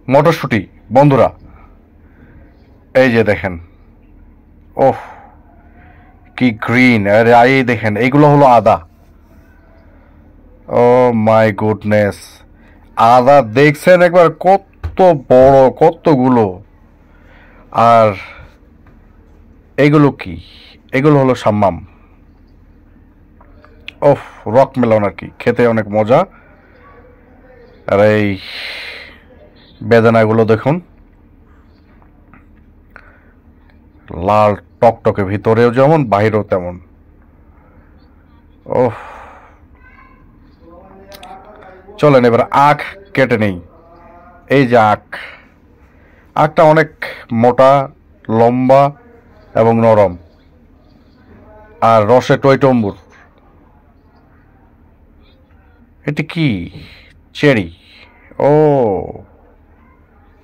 মটরশুঁটি বন্ধুরা, এই যে দেখেন, ওহ কি গ্রিন! আরে এই দেখেন, এইগুলো হলো আদা। ও মাই গুডনেস! আদা দেখছেন একবার, কত বড়, কতগুলো! আর এগুলো কি? এগুলো হলো সাম্মাম। ওহ, রক মেলন আর কি, খেতে অনেক মজা। আর এই বেদানাগুলো দেখুন, লাল টকটকে, ভিতরেও যেমন বাহিরেও তেমন। ওহ, চলেন এবার আখ কেটে নেই। এই যে আখ, আখটা অনেক মোটা, লম্বা এবং নরম, আর রসে টইটম্বুর। এটি কি? চেরি। ও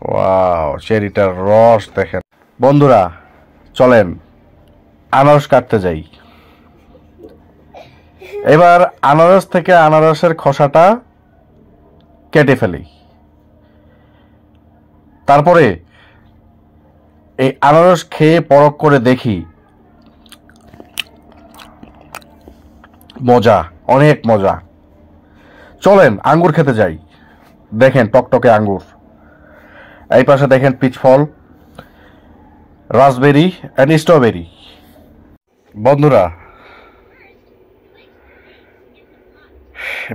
ওয়াও, চেরিটার রস দেখেন বন্ধুরা। চলেন আনারস কাটতে যাই। এবার আনারস থেকে আনারসের খোসাটা কেটে ফেলি। তারপরে এই আনারস খেয়ে পরখ করে দেখি, মজা, অনেক মজা। চলেন আঙ্গুর খেতে যাই। দেখেন টকটকে আঙ্গুর, এই পাশে দেখেন পিচ ফল, রাসবেরি অ্যান্ড স্ট্রবেরি। বন্ধুরা,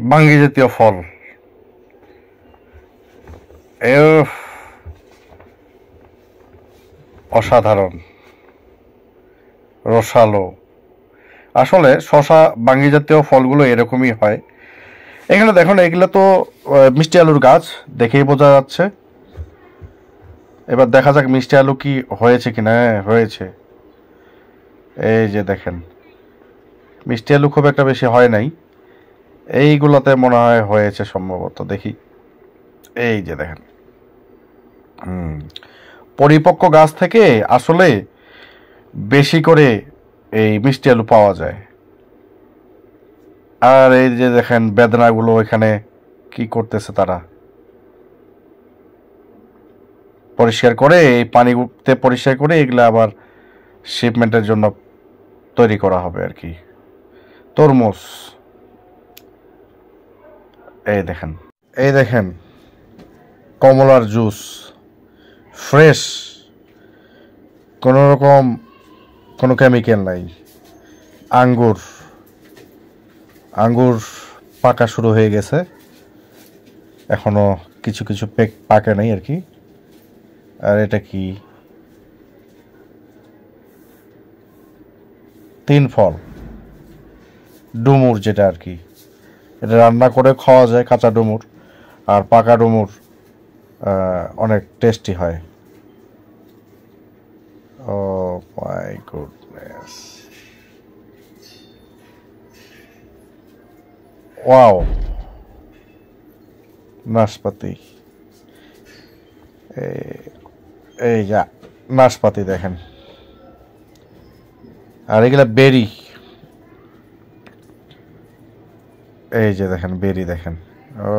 বাঙ্গি জাতীয় ফল, অসাধারণ, রসালো। আসলে শশা বাঙ্গি জাতীয় ফলগুলো এরকমই হয়। এখানে দেখুন, এগুলো তো মিষ্টি আলুর গাছ, দেখেই বোঝা যাচ্ছে। এবার দেখা যাক মিষ্টি আলু কি হয়েছে কিনা। হ্যাঁ, হয়েছে। এই যে দেখেন, মিষ্টি আলু খুব একটা বেশি হয় নাই, এইগুলোতে মনে হয় হয়েছে সম্ভবত। দেখি, এই যে দেখেন, পরিপক্ক গাছ থেকে আসলে বেশি করে এই মিষ্টি আলু পাওয়া যায়। আর এই যে দেখেন বেদনাগুলো এখানে কি করতেছে তারা, পরিষ্কার করে, এই পানিতে পরিষ্কার করে এগুলো আবার শিপমেন্টের জন্য তৈরি করা হবে আর কি। তরমুজ, এই দেখেন, এই দেখেন কমলার জুস, ফ্রেশ, কোনো রকম কোনো কেমিক্যাল নাই। আঙ্গুর, আঙ্গুর পাকা শুরু হয়ে গেছে, এখনো কিছু কিছু পাকে নাই আর কি। আর এটা কি? তিন ফল, ডুমুর যেটা আর কি, এটা রান্না করে খাওয়া যায়, কাঁচা ডুমুর। আর পাকা ডুমুর অনেক টেস্টি হয়। ও মাই গুডনেস, ওয়াও! নাশপাতি, এই যা নাশপাতি দেখেন। আর এগুলা বেরি, এই যে দেখেন বেরি দেখেন। ও